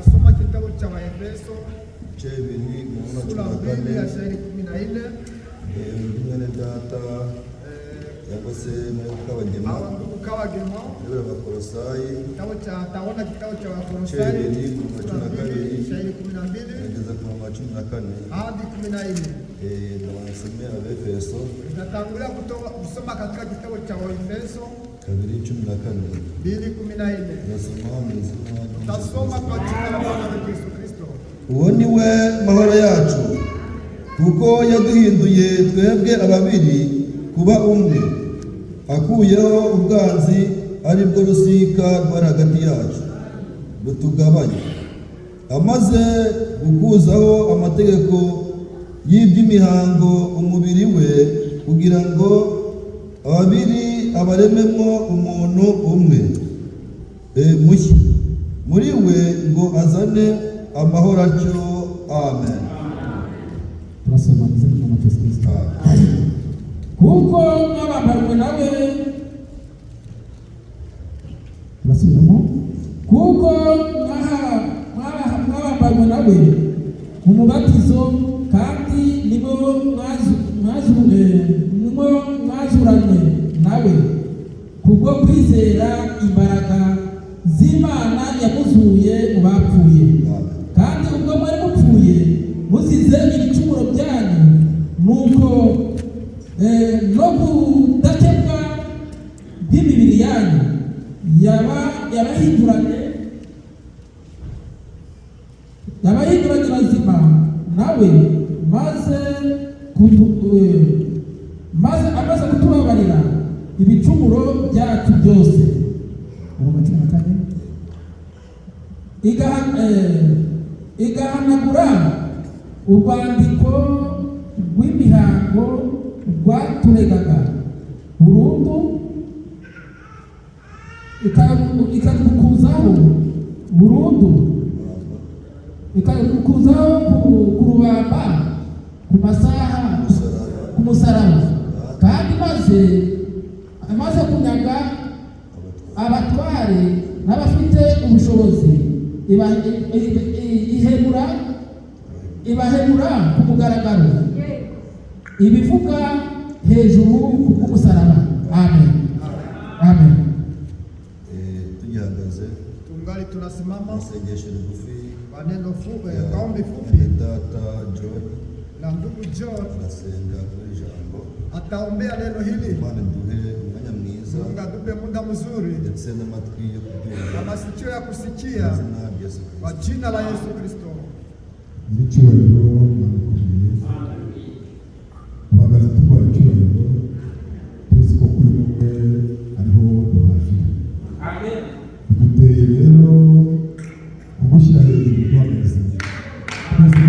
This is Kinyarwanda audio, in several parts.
Tunasoma kitabu cha Waefeso sura 2 aya 14. Mwene data yagose mwekabagema ukabagema rero Abakolosayi kitabu cha taona kitabu cha Wakolosayi sura 2 aya 12 ngeza ku 14 hadi 14. Tunasomea Waefeso Natangulia kusoma katika kitabu cha Waefeso 2:14. Tasoma kwa jina la Bwana wetu Yesu Kristo. Uwo ni we mahoro yacu, kuko yaduhinduye twebwe ababiri kuba umwe, akuyeho ubwanzi ari bwo rusika rwari hagati yacu rutugabanya, amaze gukuzaho amategeko y'iby'imihango umubiri we, kugira ngo ababiri abarememo umuntu umwe mushya muri we, ngo azane amahoro atyo. Amen. Turasoma mu Yesu Kristo. Kuko mwabambanywe nawe, turasubiramo, kuko mwabambanywe nawe mu mubatizo, kandi nibo mwazuranywe nawe kubwo kwizera imbaraga z'Imana yamuzuye mu bapfuye. Kandi ubwo mwari mupfuye muzize ibicumuro byanyu, nuko no kudakebwa bw'imibiri yanyu yabahinduranye bazima nawe, maze amaze kutubabarira ibicumuro byacu byose. Igahanagura urwandiko rw'imihango rwaturegaga burundu, ikadukuzaho burundu, ikadukuzaho kurubamba ku musaraba, kandi amaze kunyaga abatware n'abafite ubushobozi, ibahemura ku mugaragaro, ibivuga hejuru k'umusaraba. Amen. Amen. Tujihagaze tungali tunasimama masengesho rigufi kwa neno fupi, kaombi fupi. Data John na ndugu John anasenga kuri jambo, ataombea neno hili. Imana duhe umwanya mwiza, Mungu atupe muda mzuri ndetse n'amatwi yo kubyumva na masikio ya kusikia, kwa jina la Yesu Kristo. Icyubahiro namukomeye, uhagaze tukora icyubahiro, tuzi ko kuri wowe ariho duhahira. Amen. Duteye rero kugushyira hejuru duhagaze, twese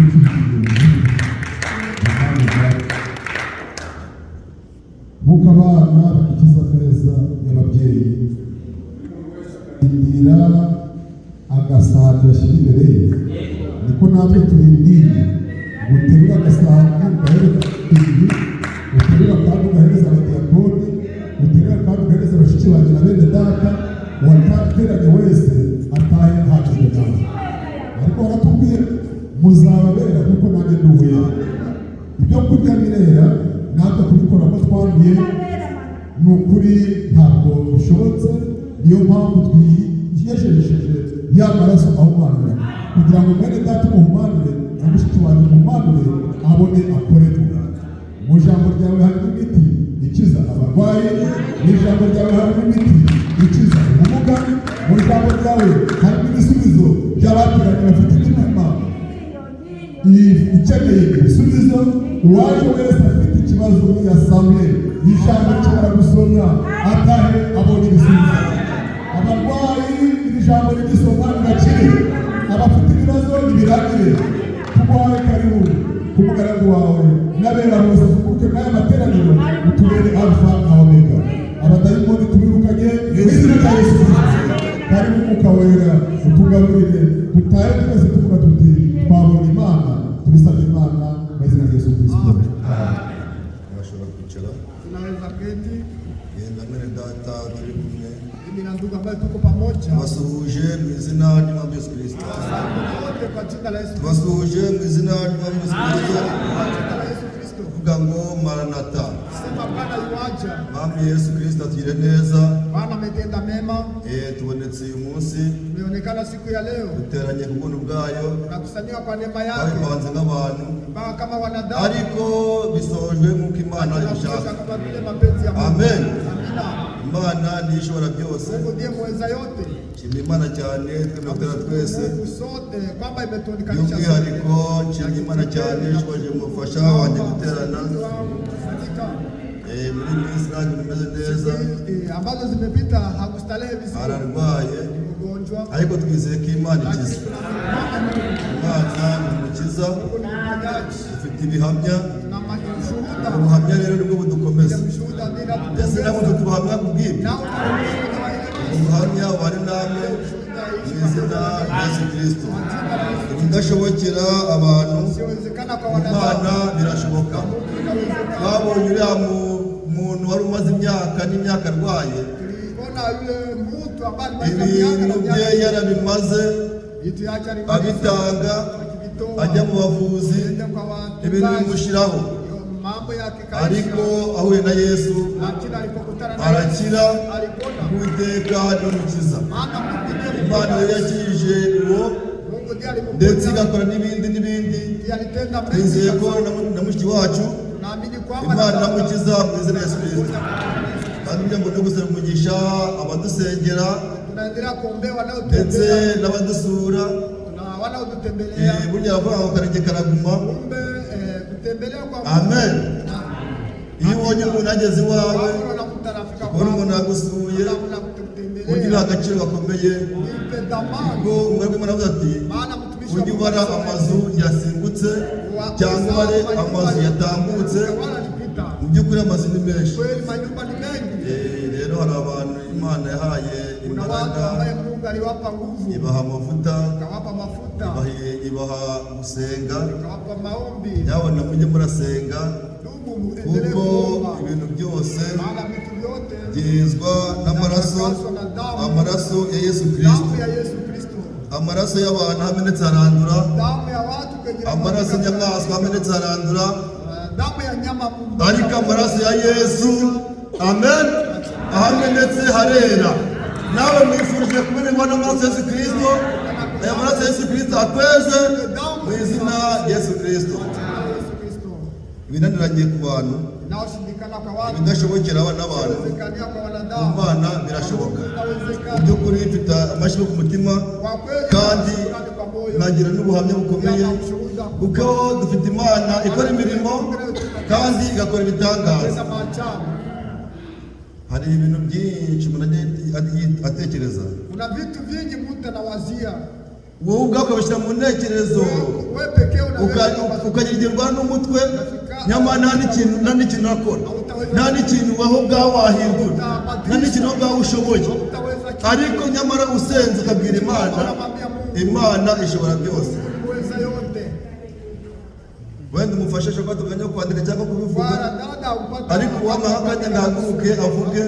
nk'uko abana bakikiza ameza y'ababyeyi, indira agasahani bashyira imbere ye, niko natwe turindiriye guterura agasahani ugahereza ababyeyi, guterura kandi ugahereza abadiyakoni, guterura kandi ugahereza bashiki banjye na bene data, uwatateranye wese atahe ahagije nawe. Ariko baratubwira muzababera kuko nanjye nduwera. Ibyo kurya birera, natwe kubikoramo twanduye, ni ukuri ntabwo bishobotse. Niyo mpamvu twiyejesheje ya maraso ahumanura, kugira ngo mwene data umuhumanure na mushiki wanjye umuhumanure, abone akorerwa. Mu ijambo ryawe harimo imiti ikiza abarwayi, mu ijambo ryawe harimo imiti ikiza ubumuga, mu ijambo ryawe harimo ibisubizo by'abaturage bafite imitima ikeneye ibisubizo. Uwaje wese afite ikibazo muri asambwe, ijambo rishobora gusomwa atahe abonye ibisubizo. Abarwayi iri jambo rigisomwa rigakire, abafite ibibazo nibirangire. Tuguhaye karibu ku mugaragu wawe, n'abera bose tuguke n'aya materaniro, utubere alfa na omega. Abadayimoni tubirukanye mu izina rya Yesu Kristo. Karibu Mwuka Wera utugaburire, dutahe twese tuvuga tuti twabonye Imana, tubisabye Imana mu izina rya Yesu Kristo. bashobora kwicara. Tunaweza keti. Yenda mwene data turi kumwe Mimi na ndugu ambaye tuko pamoja. Tubasuhuje mu izina ry'Umwami Yesu Kristo. Wote kwa jina la Yesu. Tubasuhuje mu izina ry'Umwami Yesu Kristo. Kwa jina la Yesu Kristo. Vuga ngo Maranatha. Sema Bwana yuaja. Mwami Yesu Kristo atugire neza. Bwana ametenda mema. Tubonetse uyu munsi. Tumeonekana siku ya leo. Duteranye ku buntu bwayo. Tunakusanyika kwa neema yake. Twabipanze nk'abantu. Kama wanadamu. Ariko bisohojwe nk'uko Imana ibishaka. Amen. Imana niyo ishobora byose. Mungu ndiye muweza yote. Nshimira Imana cyane twebwe twese. Mungu sote kwamba imetuonekanisha. By'umwihariko nshimira Imana cyane ishoboje umufasha wanjye guterana. Muri minsi nanjye bimeze neza. Ambazo zimepita hakustarehe vizuri. Ararwaye. Ariko twizeye ko Imana ikiza. Imana ni umukiza. Dufite ibihamya. Ubuhamya rero nibwo budukomeza. Ese nabo tubuhamya kubwibyo. Ubuhamya bari namwe mu izina rya Yesu Kristo. Ibidashobokera abantu Imana birashoboka. Babonye uriya muntu wari umaze imyaka n'imyaka arwaye, ibintu bye yarabimaze abitanga, ajya mu bavuzi, ibintu bimushiraho, ariko ahuye na Yesu arakira. Uwiteka n'umukiza. Imana yakije uwo ndetse igakora n'ibindi n'ibindi. Twizeye ko na mushiki wacu Imana namukiza mu izina rya Yesu Kristo. Kandi kugira ngo no gusaba umugisha abadusengera ndetse n'abadusura. Burya bavuga ngo karenge karaguma. Amen. Iyo ubonye umuntu ageze iwawe ukabona umuntu yagusuye ugira agaciro gakomeye. Ubwo umwami w'Imana avuga ati ujye ubara amazu yasimbutse cyangwa ubare amazu yatambutse. Mu by'ukuri amazu ni menshi. Rero hari abantu Imana yahaye imbaraga, ibaha amavuta, ibaha gusenga. Yabona mujye murasenga kuko ibintu byose byezwa n'amaraso, amaraso ya Yesu Kristo. Amaraso y'abantu amenetse arandura, amaraso y'inyamaswa amenetse arandura, ariko amaraso ya Yesu, amen, ahamenetse harera. Nawe mwifurije kumererwa n'amaraso ya Yesu Kristo. Aya maraso ya Yesu Kristo akweze mu izina rya Yesu Kristo. Ibinaniranye ku bantu, ibidashobokera abana n'abantu, ku Mana birashoboka. Mu by'ukuri mfite amashyi ku mutima kandi nagira n'ubuhamya bukomeye kuko dufite Imana ikora imirimo kandi igakora ibitangaza. Hari ibintu byinshi umuntu atekereza. Kuna vitu vingi mtu anawazia. Wowe ubwako bishyira mu ntekerezo ukagirwa n'umutwe, nyamara nta n'ikintu akora, nta n'ikintu waho ubwawe wahindura, nta n'ikintu ubwawe ushoboye. Ariko nyamara usenze ukabwira Imana, Imana ishobora byose. Wenda umufashe ashobora kutuganya kwandika cyangwa kubivuga, ariko uwamahakanya ngahaguruke avuge,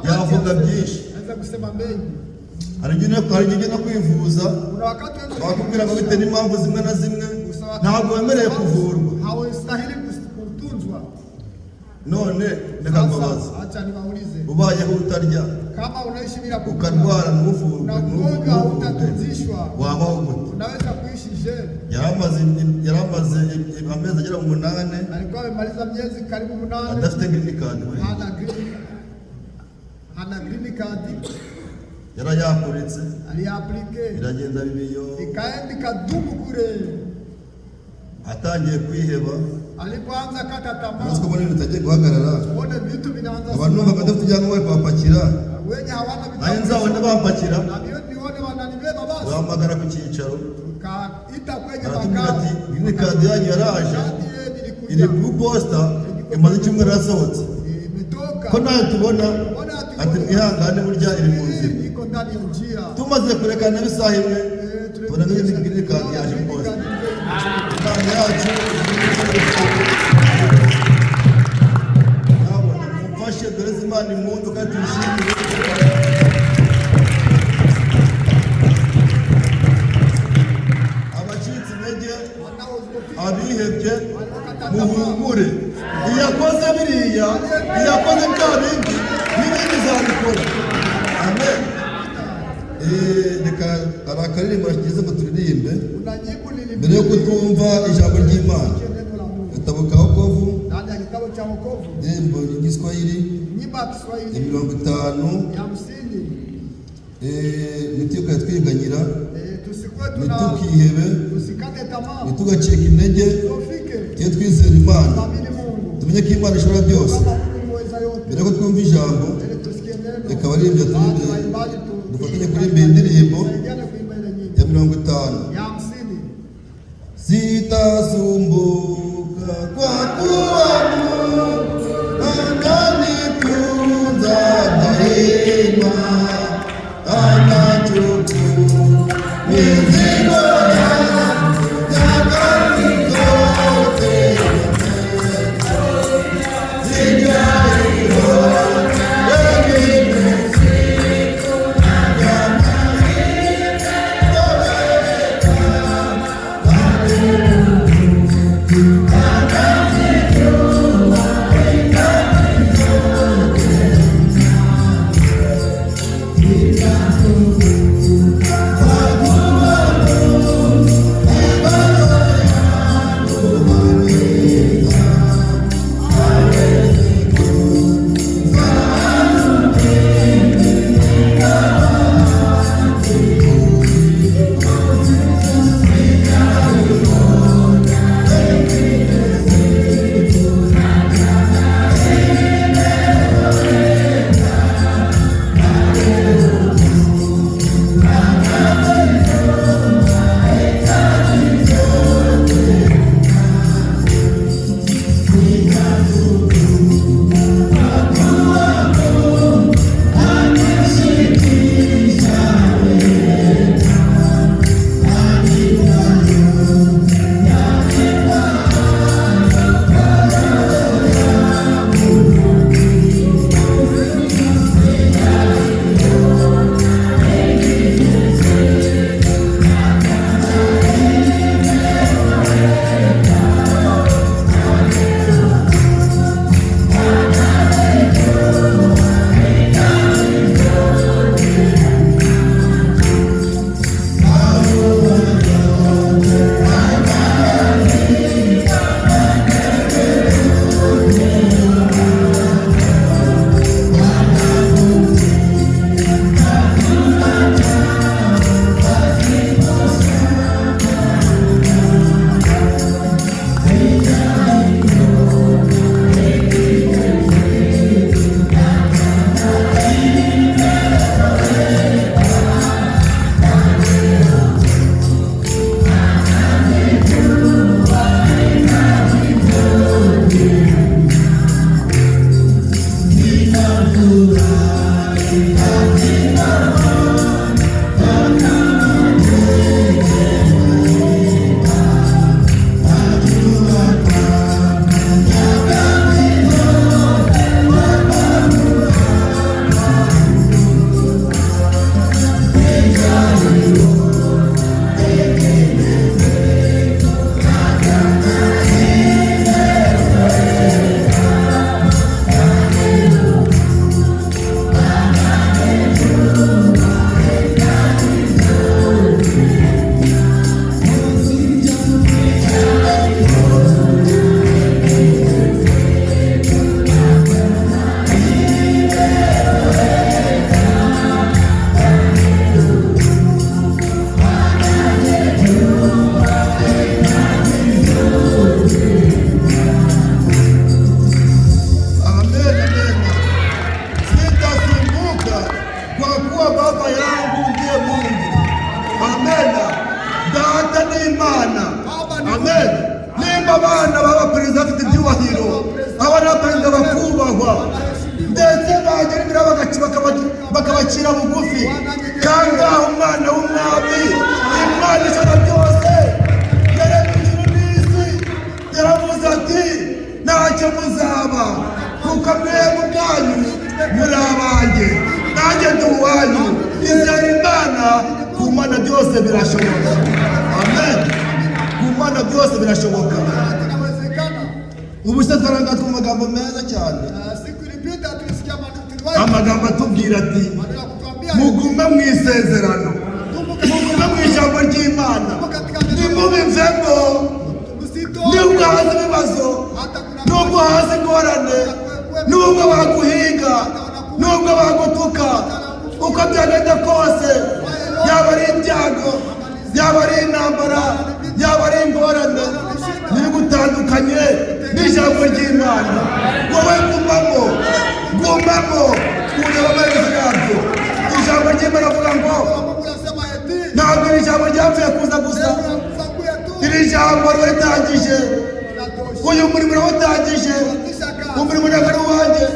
yavuga byinshi. Hari igihe no kwivuza bakubwira ngo bitewe n'impamvu zimwe na zimwe ntabwo wemereye kuvurwa. None reka mbabaze, ubayeho utarya ukarwara ntuvurwe wabaho gute? Yari amaze amezi agera mu 8 adafite green card. Hana green card. Yarayapuritse, iragenda bibiyo, ikaenda ikadumu kule. Atangiye kwiheba, alipoanza kata tamaa, nusiko mbona bitagiye guhagarara, mbona vitu vinaanza, abantu bakadafite ijyanwa bari kubapakira, wenye hawana vitu, naye nzabona bapakira, na nione wananibeba basi, bahamagara ku cyicaro, kaita kwenye makao, green card yanyu yaraje, iri ku posta, imaze icyumweru yasohotse, ko nayo tubona ati mwihangane burya iri mu nzira. Tumaze kurekana n'isaha imwe tubona n'indi green card yaje posta. Imana yacu nabona mumfashe dore Imana impundu kandi tuyishimire. abihebye muhumure, iyakoze biriya, iyakoze bya bindi n'ibindi zabikora. Amen. Reka abakaririmba bakize ngo turirimbe mbere yo kutwumva ijambo ry'Imana. Gatabo ka Wokovu, indirimbo y'Igiswahili ya 50, nituka twiganyira, nitukihebe, nitugacika intege, tujye twizera Imana, tumenye ko Imana ishobora byose. Mbere yo twumva ijambo, reka baririmbye dufatanye kuririmba indirimbo ya 50. Sitasumbuka kwa kuwa Mungu ananitunza daima, anachukua mizigo yangu nyakati zote. abana baba perezida bafite ibyubahiro, abana perezida bakubahwa, ndetse bagera imbere bakabacira bugufi. Kandi umwana w'umwami, Imana ishobora byose, yaremye ijuru n'isi, yaravuze ati ntacyo muzaba, kuko mwebwe ubwanyu muri abanjye, nanjye ndi uwanyu. Izera Imana, ku Mana byose birashoboka. Amen. Ku Mana byose birashoboka. Ubu se twarangazwa mu magambo meza cyane, amagambo atubwira ati mugume mu isezerano, mugume mu ijambo ry'Imana, nimubivemo. Nubwo haza ibibazo, nubwo haza ingorane, nubwo baguhiga, nubwo bagutuka, uko byagenda kose, yaba ari ibyago, yaba ari intambara, yaba ari ingorane, ntibigutandukanye n'ijambo ry'Imana. Wowe gumamo, gumamo, ureba amaherezo yabyo. Ijambo ry'Imana avuga ngo ntabwo iri jambo ryapfuye kuza gusa, iri jambo riratangije. Uyu murimo urawutangije, umurimo ntabwo ari uwanjye,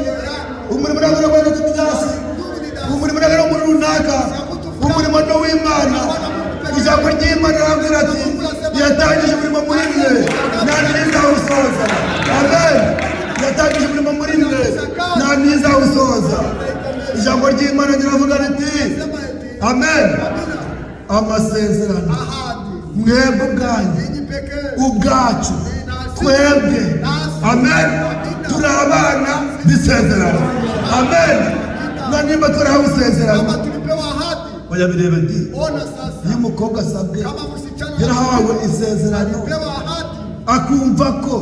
umurimo ntabwo ari uwanjye kutugasi, umurimo ntabwo ari umuntu runaka, umurimo ni uw'Imana. Ijambo ry'Imana rirambwira ati yatangije umurimo muri mwe, nanjye nzawusoza. Amen. Yatangije umurimo muri mwe, nanjye nzawusoza. Ijambo ry'Imana riravuga riti amen. Amasezerano mwebwe ubwanyu, ubwacu, twebwe, amen, turi abana b'isezerano. Amen. Na nimba turahawe isezerano, oya birebe ndi iyo umukobwa asabwe yarahawe isezerano, akumva ko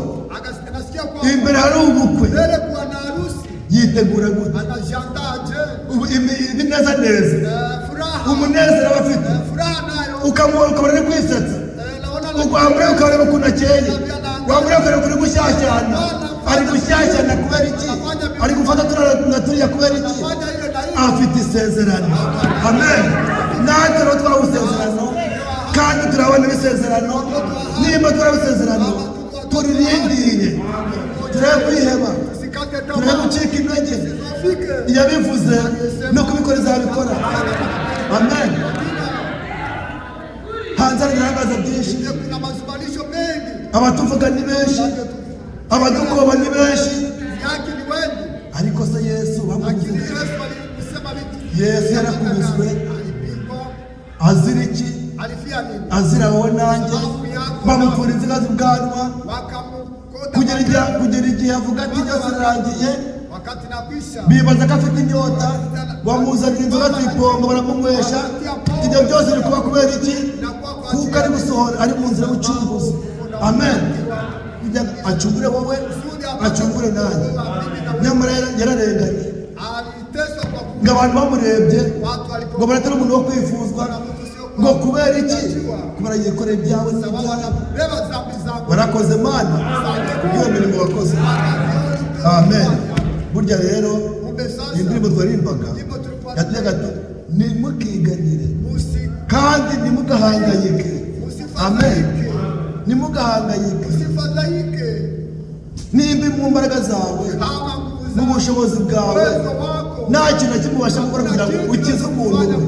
imbere hari ubukwe, yitegura gute? Ibineza neza, umunezero aba afite, ukabona ari kwisetsa, wamureba ukareba ukuntu akeye, wamureba ukareba ukuntu gushyashyana. Ari gushyashyana kubera iki? Ari gufata turiya kubera iki? Afite isezerano. Amen. Natwe rero twahawe isezerano, kandi turabona ibisezerano. Nimba turahawe isezerano, turirindire, turebe kwiheba, turebe gucika intege. Yabivuze no kubikora izabikora. Amen. Hanze hari ibirangaza byinshi, abatuvuga ni benshi, abadukoba ni benshi, ariko se Yesu bamuvuze. Yesu yarakubiswe azira iki? Azira wowe nanjye, bamupfura inzira z'ubwanwa kugera igihe avuga ati byose birangiye. Bibaza ko afite inyota, bamuzanira inzoga z'ipongo baramunywesha. Ibyo byose biri kuba kubera iki? Kuko ari gusohora, ari mu nzira y'ubucunguzi. Amen. Acungure wowe, acungure nanjye. Nyamara yararenganye, ngo abantu bamurebye ngo baratari umuntu wo kwifuzwa, ngo kubera iki? Kubera yikoreye ibyawe n'ibyawe. Warakoze Mana kubw'iyo mirimo wakoze. Amen. Burya rero indirimbo twaririmbaga yatega ati nimukiganyire kandi nimugahangayike. Amen. Nimugahangayike. Nimba mu mbaraga zawe, mu bushobozi bwawe, nta kintu na kimwe ubasha gukora kugira ngo ukize umuntu,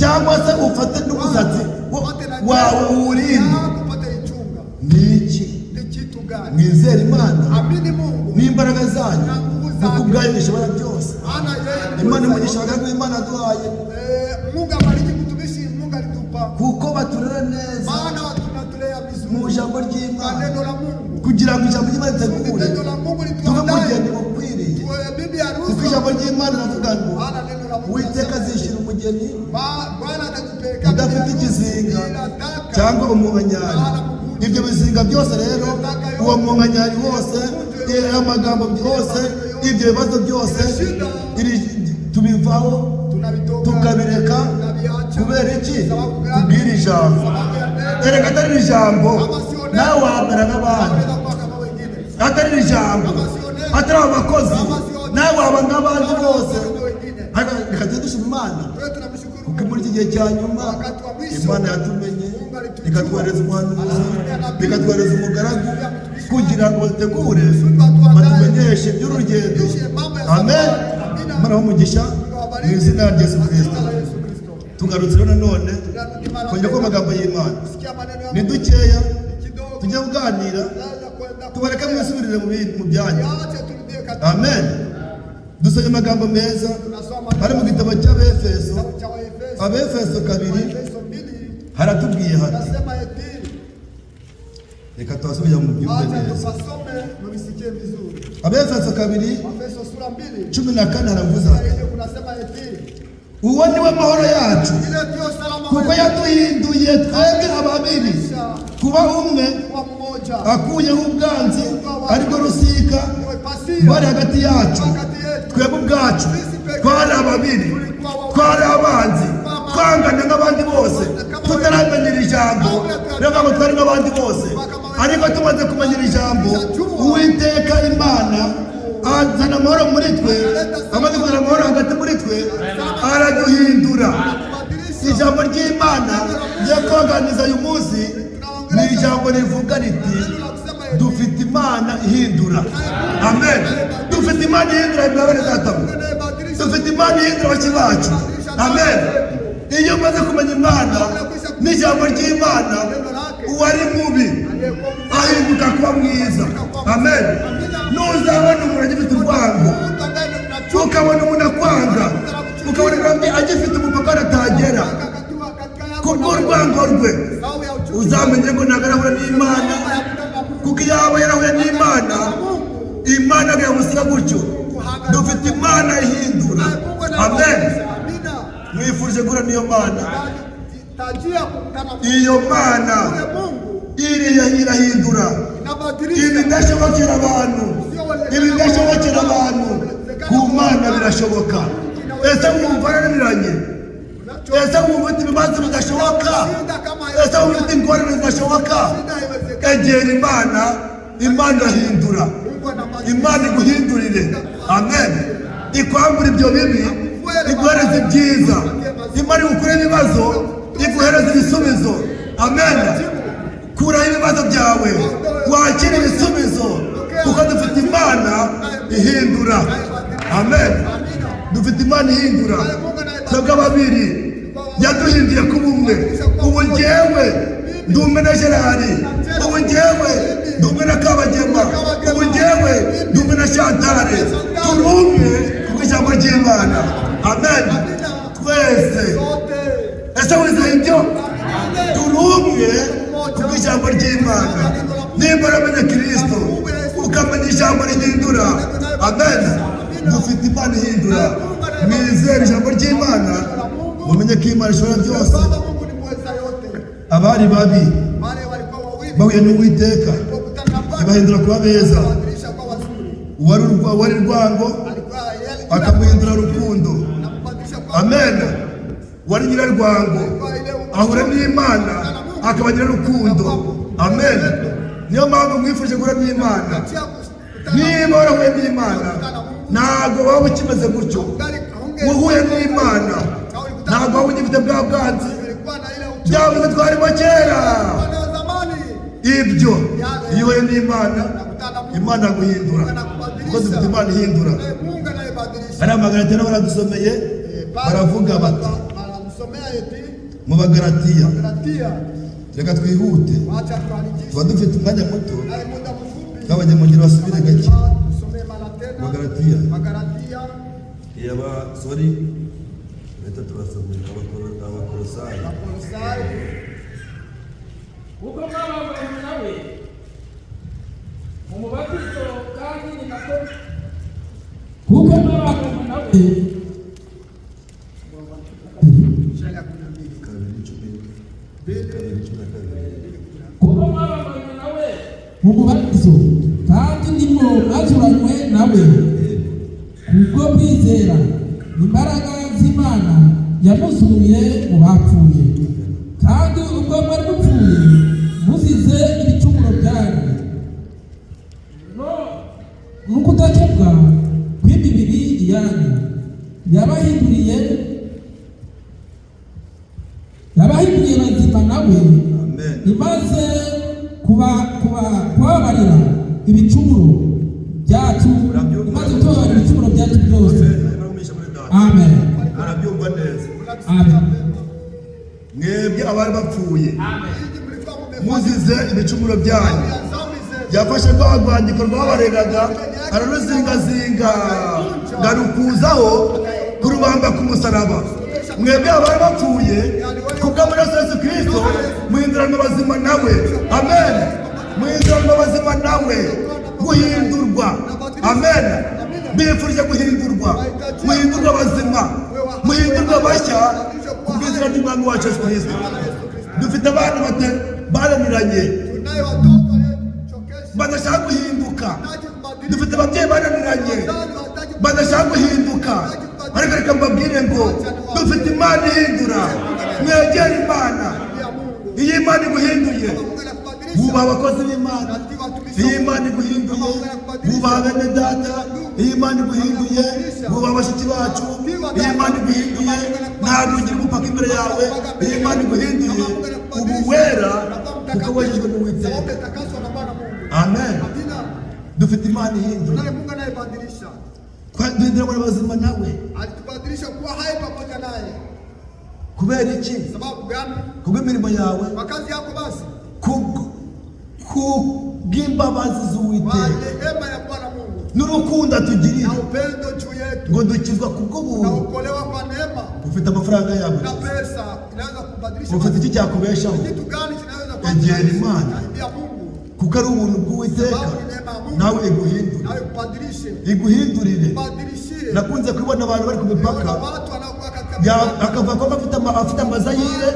cyangwa se ufate n'umusatsi wawe uwurinde, ni iki? Mwizere Imana n'imbaraga zanyu, kuko ubwayo ishobora byose. Imana imugisha abagaragu b'Imana aduhaye, kuko baturera neza mu ijambo ry'Imana, kugira ngo ijambo ry'Imana ritegure tube mu rugendo rukwiriye. Kuko ijambo ry'Imana riravuga ngo Uwiteka azishyura umugeni udafite ikizinga cyangwa umunkanyari. Ibyo bizinga byose rero, uwo munkanyari wose, amagambo byose, ibyo bibazo byose tubivaho, tukabireka. Kubera iki? Kubwira ijambo. Erega atari ijambo nawe wamera nk'abandi, atari ijambo, atari abakozi nawe waba nk'abandi bose. Reka tujye dushima Imana, kuko muri iki gihe cya nyuma Imana yatumenye, ikatwohereza umuhanuzi, ikatwohereza umugaragu, kugira ngo bategure batumenyeshe iby'urugendo. Amen. Imana umugisha mu izina rya Yesu Kristo. Tugarutse rero none kongera ko amagambo y'Imana ni dukeya, tujye kuganira, tubareke mwisubirire mu byanyu. Amen. Dusomye amagambo meza ari mu gitabo cy'Abefeso, Abefeso 2 haratubwiye hati, Reka twasubira mu byumve neza. Abefeso 2:14 haravuze uwo ni we mahoro yacu kuko yaduhinduye twebwe ababiri kuba umwe akuyeho ubwanzi ariko rusika bari hagati yacu. Twebwe ubwacu twari ababiri, twari abanzi, twangana nk'abandi bose, tutaramenyera ijambo reka ngo twari nk'abandi bose. Ariko tumaze kumenyera ijambo, Uwiteka Imana azana amahoro muri twe, amaze kuzana amahoro hagati muri twe araduhindura. Ijambo ry'Imana ryo kuganiriza uyu munsi ni ijambo rivuga riti dufite Imana ihindura. Amen. Dufite Imana ihindura ibabere datamu, dufite Imana ihindura baki bacu. Amen. Iyo umaze kumenya Imana n'ijambo ry'Imana, uwari mubi ahinduka kuba mwiza. Amen. Nuzabona umuntu agifite urwango, ukabona umuntu akwanga, ukabona umuntu agifite umupaka atagera kubw'urwango rwe, uzamenye ngo ntabwo arahura n'Imana, kuko iyo yaba yarahuye n'Imana, Imana yamusiga gutyo. Dufite Imana ihindura. Amen. Mwifurije guhura n'iyo Mana. Iyo Mana iriya irahindura ibidashobokera abantu, ibidashobokera abantu ku Mana birashoboka. Ese wumva yaraniranye? Ese wumva ufite ibibazo bidashoboka? Ese wumva ufite ingorane zidashoboka? Egera Imana, Imana irahindura. Imana iguhindurire. Amen. Ikwambura ibyo bibi, iguhereza ibyiza. Imana igukure ibibazo, iguhereza ibisubizo. Amen. Kuraho ibibazo byawe, wakira ibisubizo, kuko dufite Imana ihindura. Amen. Dufite Imana ihindura. Twebwe ababiri yaduhinduye kuba umwe. Ubu njyewe ndi umwe na Gerari, ubu njyewe ndi umwe na Kabagema, ubu njyewe ndi umwe na Shantare. Turi umwe kuko ijambo ry'Imana. Amen. Twese ese wizeye ibyo? Turi umwe kuko ijambo ry'Imana. Nimba uramenya Kristo ukamenya ijambo rihindura, amen, dufite Imana ihindura. Mwizere ijambo ry'Imana, mumenye ko Imana ishobora byose. Abari babi bahuye n'Uwiteka ibahindura kuba beza. Uwari rwango akamuhindura rukundo. Amen. Wari nyirarwango ahura n'Imana akabagira rukundo. Amen. Niyo mpamvu mwifuje guhura n'Imana. Niba warahuye n'Imana, ntabwo waba ukimeze gutyo. Uhuye n'Imana ntabwo waba ugifite bwa bwanzi byavuze twarimo kera. Ibyo iyo uhuye n'Imana, Imana guhindura, kuko dufite Imana ihindura. Ari amagaratiya baradusomeye baravuga bati mu Bagalatiya, reka twihute tuba dufite umwanya muto, kabajya mu ngiro basubire gake. Bagalatiya yaba sorry leta turasomera Abakolosayi. Kuko mwabambanye nawe mu mubatizo kandi ni nako, kuko mwabambanye nawe kuko mwabambanye nawe mu mubatizo kandi nimwo mwazuranywe nawe kubwo kwizera imbaraga z'Imana yamuzuye mu bapfuye. Kandi ubwo mwari mupfuye muzize ibicumuro byanyu no kudakebwa kw'imibiri yanyu, yabahinduriye bazima nawe, imaze kubabarira ibicumuro byacu, imaze kubabarira ibicumuro byacu byose. Amen. Arabyumva neza. Amen. Mwebwe abari bapfuye muzize ibicumuro byanyu, yafashe rwa rwandiko rwabaregaga araruzingazinga ngarukuzaho kurubamba ku musaraba. Mwebwe abari bapfuye kubw'amaraso ya Yesu Kristo muhinduranwa bazima nawe. Amen. kubana nawe guhindurwa. Amen. Bifurije guhindurwa bazima, muhindurwa bashya ku bw'izina ry'Umwami wacu Yesu Kristo. Dufite abana bananiranye badashaka guhinduka, dufite ababyeyi bananiranye badashaka guhinduka, ariko reka mbabwire ngo dufite Imana ihindura. Mwegere Imana. Iyo Imana iguhinduye, wubaha abakozi b'Imana. Iyo Imana iguhinduye, wubaha bene data. Iyo Imana iguhinduye, wubaha bashiki bacu. Iyo Imana iguhinduye, ntabwo ugira umupaka imbere yawe. Iyo Imana iguhinduye, ubu wera kuko wejejwe n'Uwiteka. Amen. Dufite Imana ihindura. Duhindura muri bazima nawe. Alitubadilisha kuwa hai pamoja naye. Kubera iki? Sababu gani? Kubw'imirimo yawe. Kwa kazi yako basi. Kubw'imbabazi z'Uwiteka. Neema ya Bwana Mungu. N'urukundo atugirira. Na upendo juu yetu. Ngo dukizwa kubw'ubuntu. Na ukolewa kwa neema. Ufite amafaranga yawe. Na pesa inaweza kubadilisha. Ufite iki cyakubeshaho? Kitu gani kinaweza kubadilisha? Egera Imana. Ya Mungu. Kuko ari ubuntu bw'Uwiteka. Nawe iguhindure. Nawe kubadilishe. Iguhindurire. Kubadilishie. Nakunze kubona abantu bari ku mipaka. Akavuga ko afite amazayire,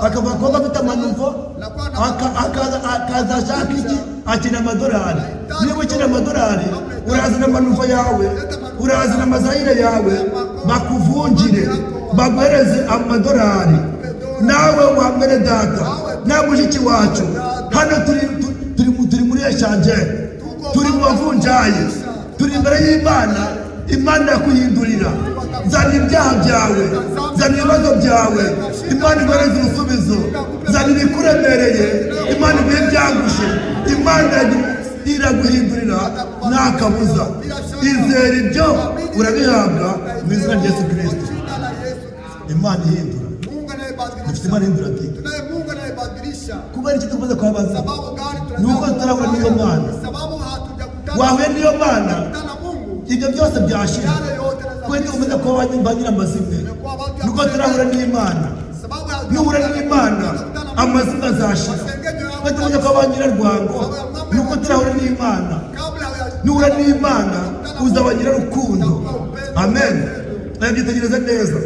akavuga ko afite amanuvo, akaza ashaka iki? Akina amadolari. Niba ukina amadolari, urazana amanuvo yawe, urazana amazayire yawe, bakuvunjire, baguhereze amadolari. Nawe wa mwene data, na mushiki wacu, hano turi muri eshanje, turi mu bavunjayi, turi imbere y'Imana. Imana yakuhindurira. Zana ibyaha byawe, zana ibibazo byawe, Imana iguhereze ibisubizo. Zana ibikuremereye, Imana iguhe ibyagushe. Imana iraguhindurira nta kabuza. Izera ibyo urabihabwa mu izina rya Yesu Kristo. Imana ihindura. Dufite Imana ihindura ati kubera iki tuvuze ko abaza? Nuko turabona niyo Mana. Wahuye niyo Mana, ibyo byose byashira. Kwenda umeze ko bagira amazimwe. Nuko turahura n'Imana. Nuhura n'Imana, amazimwe azashira. Kwenda umeze ko bagira rwango. Nuko turahura n'Imana. Nuhura n'Imana, uzabagira rukundo. Amen. Byitegereze neza.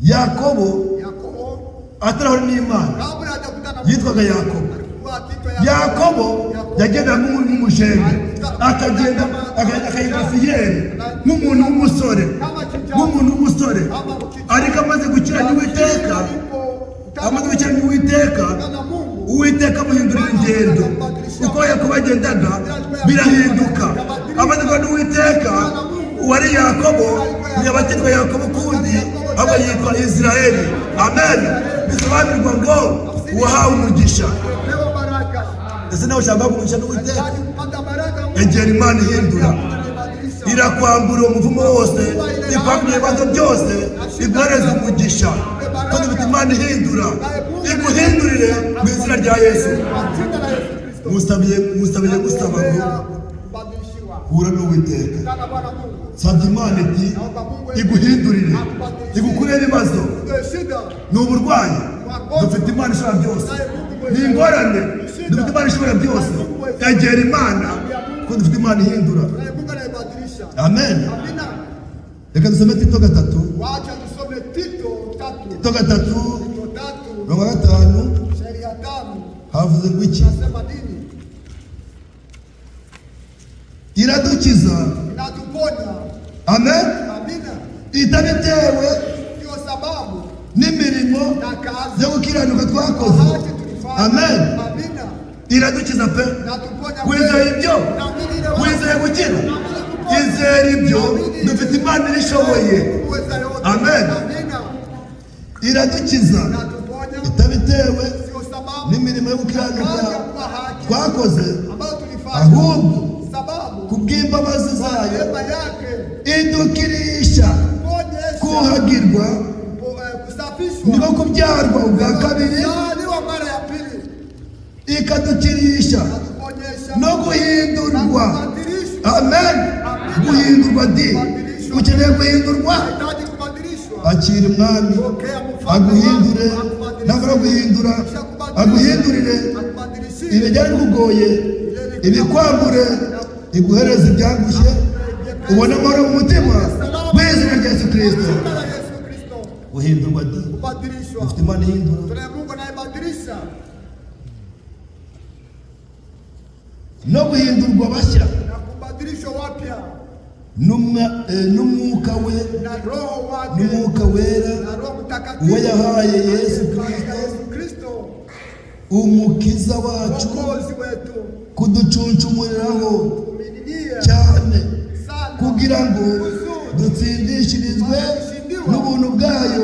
Yakobo atarahura n'Imana yitwaga Yakobo. Yakobo yagenda nk'umujene, akagenda akayenda fiyeri nk'umuntu w'umusore, ariko amaze gukira n'Uwiteka, Uwiteka amuhindurira ingendo. Uko Yakobo agendaga birahinduka. Amaze gukira n'Uwiteka, uwari Yakobo ntiyabatizwa Yakobo ukundi, ahubwo yitwa Isiraheli. Amen. Bisobanurwa ngo uwahawe umugisha. Ese nawe ushaka kumugisha n'Uwiteka? Egera Imana ihindura. Irakwambura umuvumo wose, ikwambura ibibazo byose, iguhereza umugisha. Kandi dufite Imana ihindura. Iguhindurire mu izina rya Yesu. Musabiye gusaba ngo hura n'Uwiteka. Sabye Imana iti iguhindurire, igukurire ibibazo. Ni uburwayi, dufite Imana ishobora byose. Ni ingorane, dufite Imana ishobora byose. Egera Imana kuko dufite Imana ihindura. Amen. Reka dusome Tito 3. Tito 3:5 havuze ngo iki? Iradukiza. Amen. Itabitewe n'imirimo yo gukiranuka twakoze. Amen. Iradukiza pe. Wizeye ibyo? Wizeye gukira? Izera ibyo, dufite Imana irishoboye. Amen. Iradukiza itabitewe n'imirimo yo gukiranuka twakoze, ahubwo kubw'imbabazi zayo idukirisha kuhagirwa niho kubyarwa ubwa kabiri, ikadukirisha no guhindurwa. Amen. Guhindurwa di. Ukeneye guhindurwa? Akira Umwami aguhindure. Ntabwo guhindura, aguhindurire ibijyanye n'ugoye ibikwambure iguhereza ibyangushye ubona amahoro mu mutima mu izina rya Yesu Kristo. Guhindurwa dufite Imana ihindura no guhindurwa bashya n'umwuka we n'umwuka wera uwo yahaye Yesu Kristo umukiza wacu kuducuncumuriraho cyane kugira ngo dutsindishirizwe n'ubuntu bwayo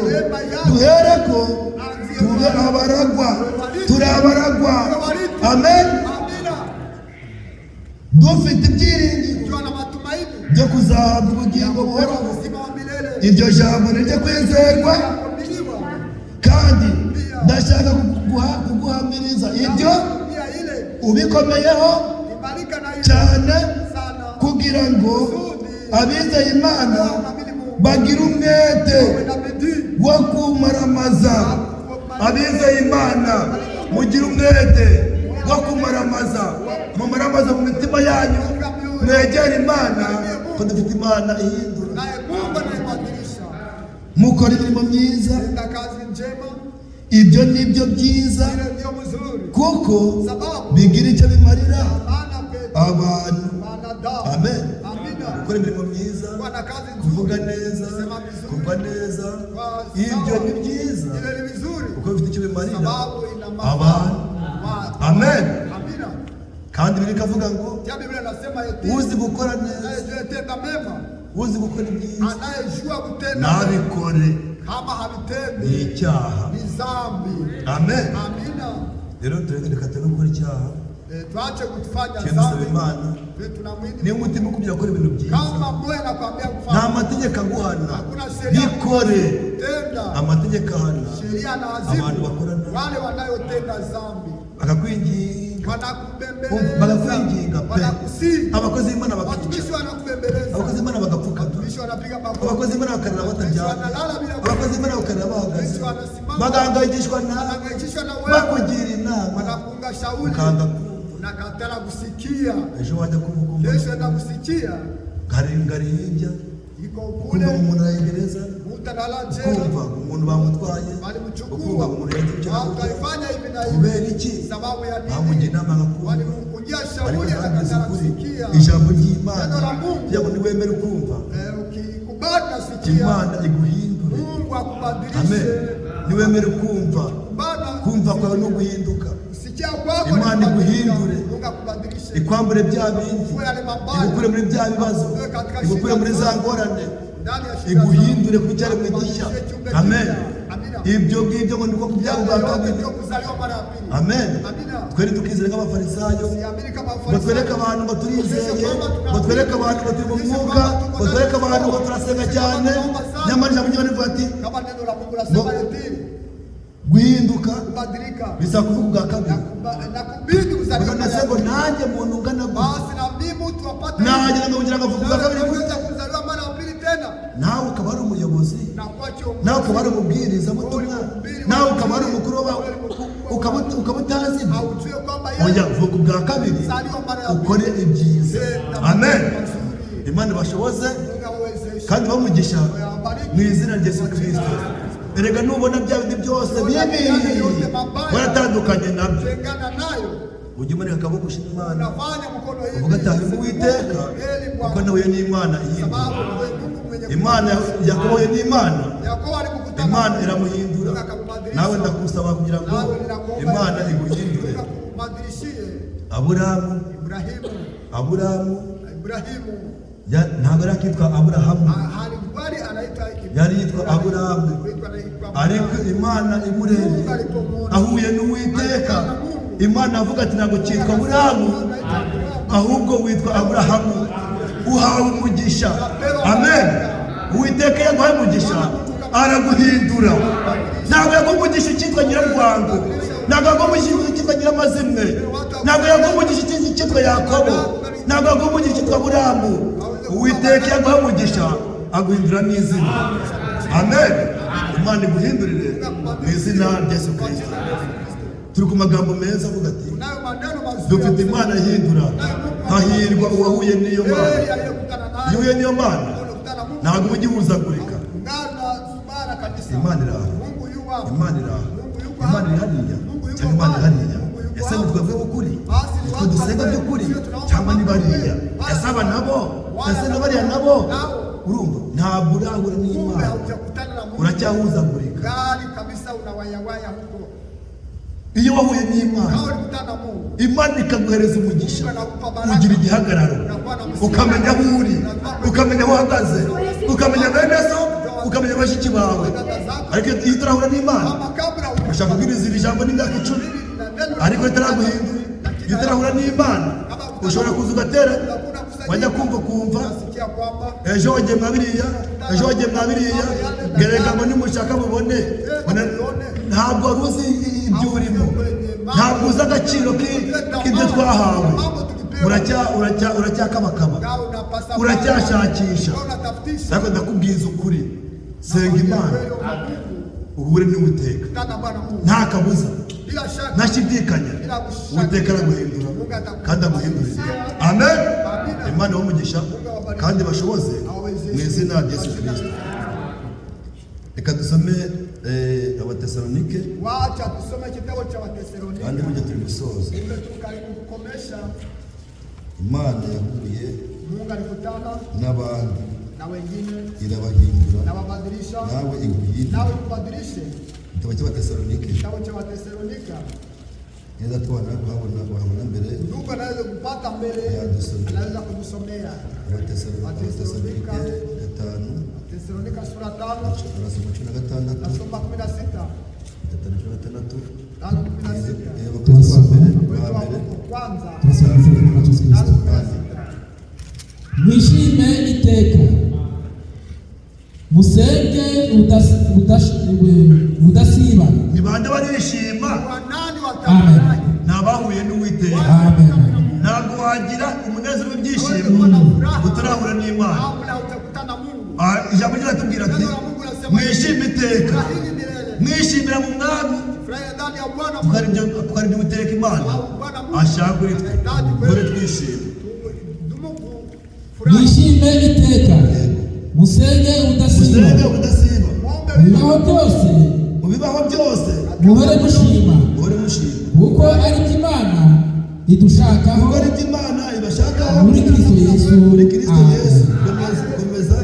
duhereko tube abaragwa turi abaragwa. Amen. Dufite ibyiringiro byo kuzahabwa ubugingo buhoraho. Iryo jambo rijya kwizerwa kandi ndashaka kuguhamiriza ibyo ubikomeyeho cyane kugira ngo abizeye Imana bagire umwete wo kumaramaza. Abizeye Imana mugire umwete wo kumaramaza, mumaramaza mu mitima yanyu, mwegere Imana ko dufite Imana ihindura. Mukora imirimo myiza, ibyo nibyo byiza kuko bigira icyo bimarira abantu. Amen. Gukora imirimo myiza, kuvuga neza, kumva neza, ibyo ni byiza kuko bifite icyo bimarira abantu. Amen. Kandi Biblia ikavuga ngo uzi gukora neza, uzi gukora ibyiza nabikore ni icyaha. Amen. Rero reka gukora icyaha tuache kutufanya dhambi. Imana ni umutima ukubwira gukora ibintu byiza. Kama moyo anakuambia kufanya, nta mategeko aguhana, bikore. Amategeko ahana abantu bakora nabi, wale wanayotenda dhambi bakakwinginga, wanakukwinginga, abakozi b'Imana watumishi wanakubembeleza, abakozi b'Imana bagapfuka, watumishi wanapiga makofi, abakozi b'Imana bakarara bataryamye, abakozi b'Imana bakarara bahagaze, bagahangayikishwa nawe, bakugira inama, wanakunga shauri, ukanga nakatala kusikia, ejo wajya kuvuga, kesho enda kusikia, ngari hirya iko kule, kumva umuntu arayegereza, kumva umuntu bamutwaye, kumva umuntu akaifanya hivi na hivi, kubera iki? Sababu ya nini? Bamugira inama agakumva, walimkunjia shauri akakatala kusikia ijambo ry'Imana, yabo ni wemera ukumva, ukikubali nasikia, Imana iguhindure. Mungu akubadilishe. Amen. Ni wemera ukumva, kumva kwawe no guhinduka, Imana iguhindure, ikwambure bya bindi, igukure muri bya bibazo, igukure muri za ngorane, iguhindure ku cyaremwe gishya. Amen. Ibyo ngibyo ngo niko kubyara ubwa kabiri. Amen. Twere tukizera nk'abafarisayo, ngo twereke abantu ngo turizeye, ngo twereke abantu ngo turi mu mwuka, ngo twereke abantu ngo turasenga cyane, nyamara ijambo ry'Imana rivuga ati guhinduka bisa kuvuga ubwa kabiri. None se ngo nanjye muntu ungana gutya nagira ngo kugira ngo avuge ubwa kabiri gutya, nawe ukaba ari umuyobozi, nawe ukaba ari umubwiriza butumwa, nawe ukaba ari umukuru ukaba utazi oya, vuga ubwa kabiri ukore ibyiza. Amen. Imana ibashoboze kandi bamugisha mu izina rya Yesu Kristo. Erega nubona bya bindi byose bibi waratandukanye nabyo, ujye umanika akaboko ushima Imana, uvuga ati ahimba Uwiteka kuko nawe ni Imana ihindura. Imana yakoboye ni Imana, Imana iramuhindura. Nawe ndakusaba kugira ngo Imana iguhindure. Aburahamu ntabwo yakitwa Aburahamu, yari yitwa Aburahamu, ariko Imana imurebye ahuye n'Uwiteka, Imana avuga ati ntabwo cyitwa Aburahamu ahubwo witwa Aburahamu, uhawe umugisha. Amen. Uwiteka yaguhaye umugisha araguhindura. Ntabwo yaguha icyitwa Nyirarwango, ntabwo yaguha icyitwa Nyiramazimwe, ntabwo yaguha icyitwa Yakobo, ntabwo yaguha icyitwa Aburahamu. Uwiteka yaguha umugisha aguhindura n'izina. Amen. Imana iguhindurire mu izina rya Yesu Kristo. turi ku magambo meza avuga ati dufite Imana ihindura, hahirwa uwahuye n'iyo Mana. Iyo uhuye n'iyo Mana ntabwo ujya uhuzagurika. Imana iri aho, Imana iri aho, Imana iri hariya cyangwa Imana iri hariya. Ese ni twebwe b'ukuri, twe dusenga by'ukuri cyangwa ni bariya? Ese aba nabo, ese na bariya nabo? Urumva ntabwo urahura n'Imana, uracyahuzagurika. Iyo wahuye n'Imana, Imana ikaguhereza umugisha, ugira igihagararo, ukamenya aho uri, ukamenya aho uhagaze, ukamenya bene so, ukamenya bashiki bawe. Ariko iyo utarahura n'Imana, ushaka kubwiriza iri jambo n'imyaka 10, ariko itaraguhindura. Iyo utarahura n'Imana, ushobora kuza ugatera, wajya kumva ejo wagiye mwabiriya, ejo wagiye mwabiriya, gereka ngo nimushaka mubone. Ntabwo uzi ibyo urimo, ntabwo uzi agaciro k'ibyo twahawe. Uracyakabakaba, uracyashakisha. Ariko ndakubwiza ukuri, senga Imana uhure n'Uwiteka, nta kabuza, ntashidikanya. Uwiteka araguhindura kandi aguhindurire. Amen. Imana y'umugisha kandi bashoboze mu izina rya Yesu Kristo. Reka dusome Abatesalonike. Wacha tusome kitabu cha Watesalonike. Kandi mujye turi gusoza. Imana yahuye Mungu alikutana n'abandi na wengine irabahindura na wabadilisha nawe iguhindura. Nawe kubadilishe. Kitabu cha Watesalonike. Kitabu cha Watesalonike. Nenda tuana kuhabona mbere. Ndugu anaweza kupata mbele. Anaweza kutusomea. Watesalonike 5. Watesalonike sura 5. Nasoma 16. Mwishime iteka, musenge udasiba. Ni bande barishima? Amen. Nabahuye n'Uwiteka. Amen. Ntabwo wagira umunezero w'ibyishimo utarahura n'Imana. Ijambo riratubwira ati mwishime iteka, mwishimira mu Mwami, tukaribyo Uwiteka Imana ashaka kuri twe, dore twishime. Mwishime iteka, musenge udasiba. Mu bibaho byose muhore mushima, kuko ari byo Imana idushakaho, muri Kristo Yesu. Komeza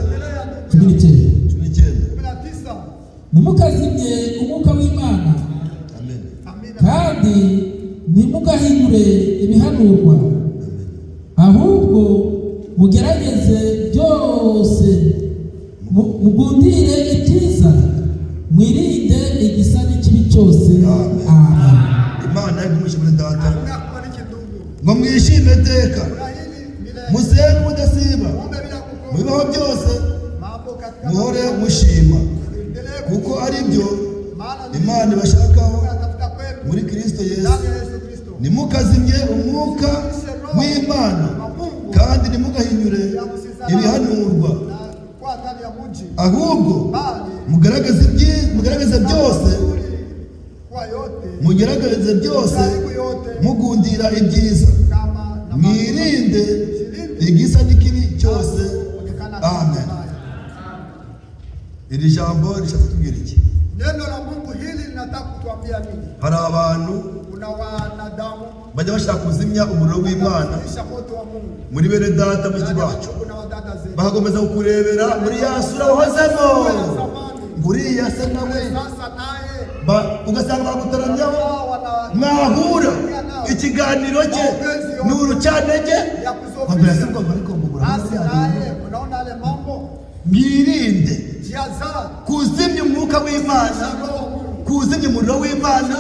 19. Nimukazimye umwuka w'Imana, kandi ntimugahindure ibihanurwa, ahubwo mugerageze byose, mugundire ibyiza, mwirinde igisa n'ikibi cyose. Amen. Imana igumishe muri data ngo mwishime iteka, musenge mudasiba, mu bibaho byose muhore mushima, kuko ari byo Imana ibashakaho muri Kristo Yesu. Nimukazimye umwuka w'Imana, kandi ntimugahinyure ibihanurwa, ahubwo mugerageze byose, mugundira ibyiza, mwirinde igisa n'ikibi cyose. Amen. Iri jambo rishaka kutubwira iki? Neno la Mungu hili linataka kutuambia nini? Hari abantu bajya bashaka kuzimya umuriro w'Imana muri bene data b'iki bacu, bagakomeza kukurebera muri ya sura wahozemo, nguriya se nawe, ugasanga bagutaramyaho, mwahura ikiganiro cye ni urucantege, mwirinde kuzimya umwuka w'Imana, kuzimya umuriro w'Imana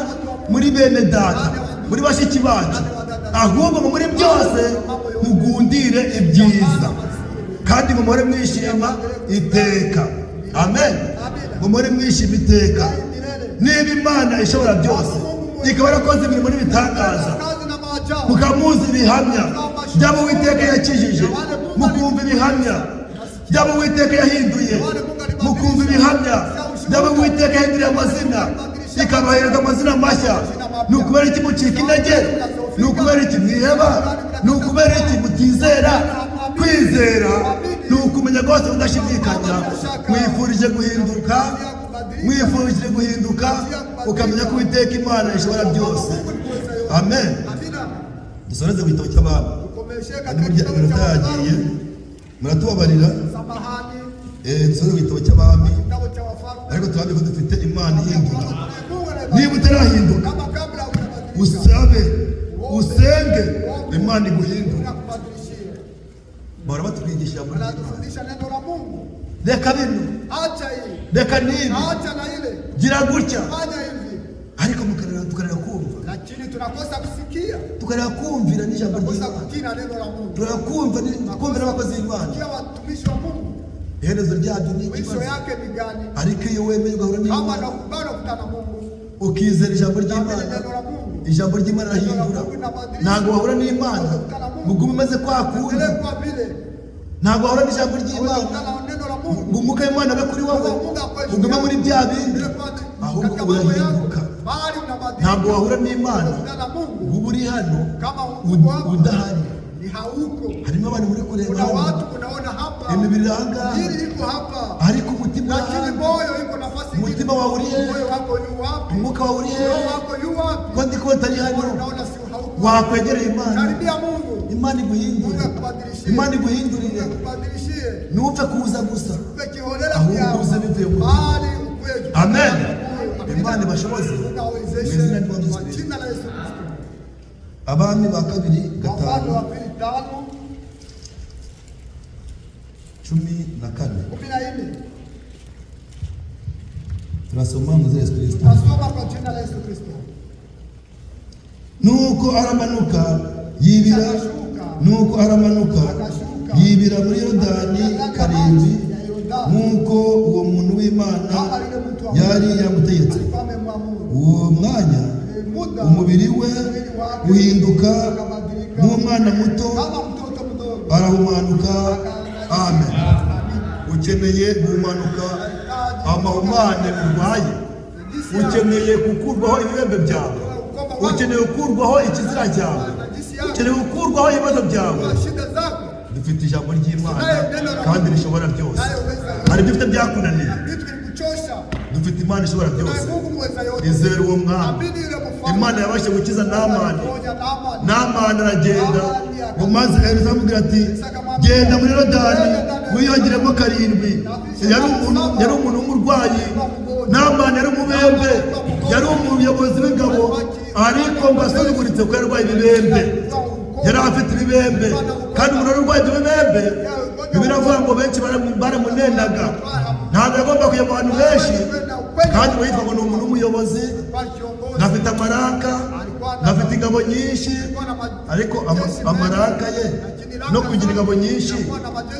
muri bene data, muri bashiki bacu, ahubwo muri byose mugundire ibyiza, kandi mumore mwishima iteka. Amen. Mumore mwishima iteka. Niba Imana ishobora byose, ikaba yarakoze imirimo n'ibitangaza, mukamuzi ibihamya by'abo Uwiteka yakijije, mukumva ibihamya by'abo Uwiteka yahinduye, mukumva ibihamya by'abo Uwiteka yahinduriye amazina, ikabahereza amazina mashya. Ni ukubera iki mucika intege? Ni ukubera iki mwiheba? Ni ukubera iki mutizera? Kwizera ni ukumenya rwose udashidikanya. Mwifurije guhinduka, ukamenya ko Uwiteka Imana ishobora byose. Amen. Dusoreze ku gitabo cy'Abami. Iminota yagiye, muratubabarira. Dusoreze ku gitabo cy'Abami, ariko turabe ko dufite Imana ihindura. Niba utarahinduka, usenge Imana iguhindura. Bahora batwigisha muri Mungu. Reka bino, reka nibi, gira gutya, ariko tukareka kumva. Lakini tunakosa kusikia. Tukareka kumvira n'ijambo ry'Imana. Kumvira abakozi b'Imana. Watumishi wa Mungu. Iherezo ryabyo ni mwisho yake ni gani? Ariko iyo wemeye ugahura n'Imana, kama nakubali kukutana Mungu, ukizera ijambo ry'Imana, ijambo ry'Imana rahindura. Ntabwo wahura n'Imana mugume umeze kwa kundi. Ntabwo wahura n'ijambo ry'Imana ngo umwuka w'Imana abe kuri wowe ugume muri bya bindi, ahubwo urahinduka. Ntabwo wahura n'Imana uba uri hano udahari. Harimo abantu muri kureba imibiri ahangaha, ariko umutima wawe uri he? Umwuka wawe uri he? Ko ndi ko utari hano. Wakwegereye Imana, Imana iguhindurire. Ntupfe kuza gusa, ahubwo uze bivuye mu mutima. Amen. Imana ibashoboze mu izina rya Yesu Kristo. Abami ba kabiri 5:14 turasoma mu Yesu Kristo. Nuko aramanuka yibira muri Yorodani karindwi, nk'uko uwo muntu w'Imana yari yamutegetse. Uwo mwanya umubiri we uhinduka nk'umwana muto, arahumanuka. Amen. Ukeneye guhumanuka amahumane urwaye, ukeneye gukurwaho ibibembe byawe, ukeneye gukurwaho ikizira cyawe, ukeneye gukurwaho ibibazo byawe. Dufite ijambo ry'Imana kandi rishobora byose. Hari ibyo ufite byakunaniye, dufite Imana ishobora byose. Izere uwo mwami. Imana yabashe gukiza Namani aragenda, maze Elisa amubwira ati genda muri Yorodani wiyongeremo karindwi. Yari umuntu w'umurwayi. Namani yari umubembe, yari umuyobozi w'ingabo, ariko ngo asuzuguritse ko yarwaye ibibembe. Yari afite ibibembe, kandi umuntu urwaye ibibembe biravuga ngo benshi baramunenaga. Ntabwo yagomba kujya mu bantu benshi, kandi we yitwa ngo ni umuntu w'umuyobozi, ntafite amaraka, ntafite ingabo nyinshi. Ariko amaraka ye no kugira ingabo nyinshi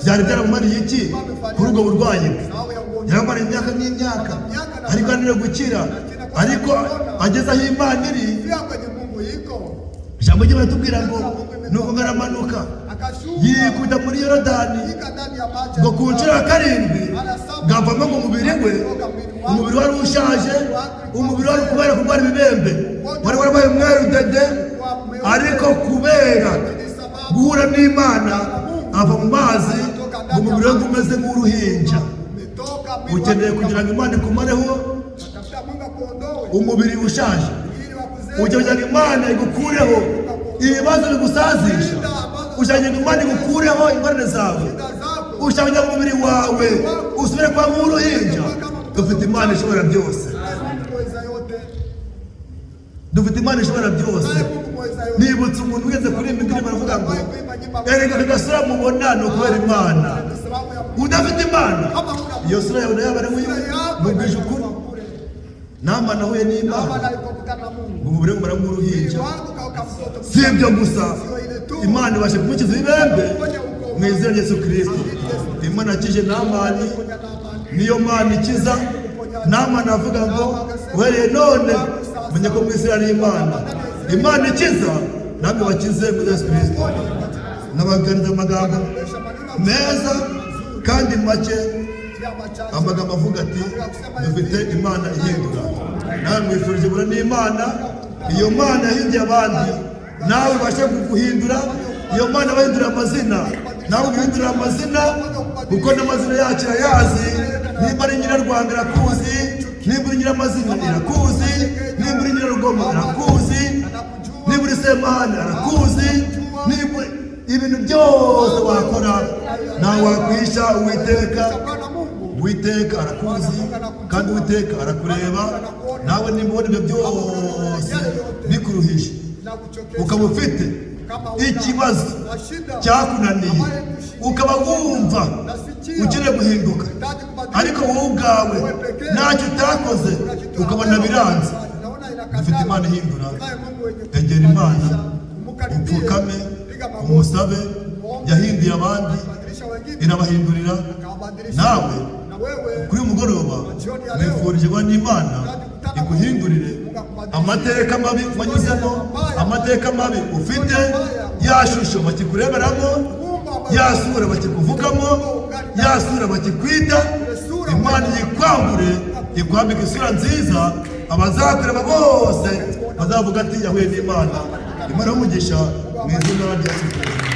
byari byaramumariye iki kuri ubwo burwayi bwe? Yaramariye imyaka n'imyaka, ariko ananiwe gukira. Ariko ageze aho Imana iri, ijambo ry'Imana ritubwira ngo nuko aramanuka yikubita muri Yorodani, ngo ku nshuro ya karindwi ngavamo ngo umubiri wari ushaje, umubiri wari kubera kurwara ibibembe, wari warabaye umweru dede. Ariko kubera guhura n'Imana ava mu mazi, ngo umubiri we umeze nk'uruhinja. Ukeneye kugira ngo Imana ikumareho umubiri ushaje, ukeneye ngo Imana igukureho ibibazo bigusazisha, ukeneye ngo Imana igukureho ingorane zawe, ukeneye ngo umubiri wawe usubire kwa nk'uruhinja. Dufite Imana ishobora byose. Dufite Imana ishobora byose. Nibutse umuntu ugeze kuri iyi ndirimbo aravuga ngo erega tugasura mubona ni ukubera Imana. Udafite Imana iyo sura yawe yaba ari mubwije ukuri. Namani ahuye n'Imana, umubiri we umera nk'uruhinja. Si ibyo gusa, Imana ibasha kumukiza ibibembe mu izina rya Yesu Kristo. Imana yakije Namani, niyo Mana ikiza. Namani avuga ngo uhereye none menye ko mu isi ari Imana ikiza, namwe bakize mu Yesu Kristo. Nabaganiriza amagambo meza kandi make, amagambo avuga ati dufite Imana ihindura. nawe mwifurije guhura n'Imana. Iyo Mana yahinduye abandi, nawe ubashe kuguhindura. Iyo Mana bahindura amazina, nawe uguhindura amazina, kuko n'amazina yacu irayazi. Nimba ari Nyirarwanda irakuzi, nimba uri Nyiramazina irakuzi, nimba uri Nyirarugomo irakuzi, nimba uri Semana irakuzi, nimba ibintu byose wakora nawe wakwisha Uwiteka. Uwiteka arakuzi kandi Uwiteka arakureba. Nawe nimba ubona ibyo byose bikuruhije, ukaba ufite ikibazo cyakunaniye, ukaba wumva ukeneye guhinduka, ariko wowe ubwawe ntacyo utakoze, ukabona biranze, ufite Imana ihindura. Egera Imana, upfukame, umusabe. Yahinduye abandi, irabahindurira. Nawe kuri uyu mugoroba mwifurije guhura n'Imana iguhindurire amateka mabi wanyuzemo, amateka mabi ufite, ya shusho bakikureberamo, ya sura bakikuvugamo, ya sura bakikwita. Imana yikwambure, ikwambika isura nziza. Abazakureba bose bazavuga ati yahuye n'Imana. Imana y'umugisha mu izina rya Yesu.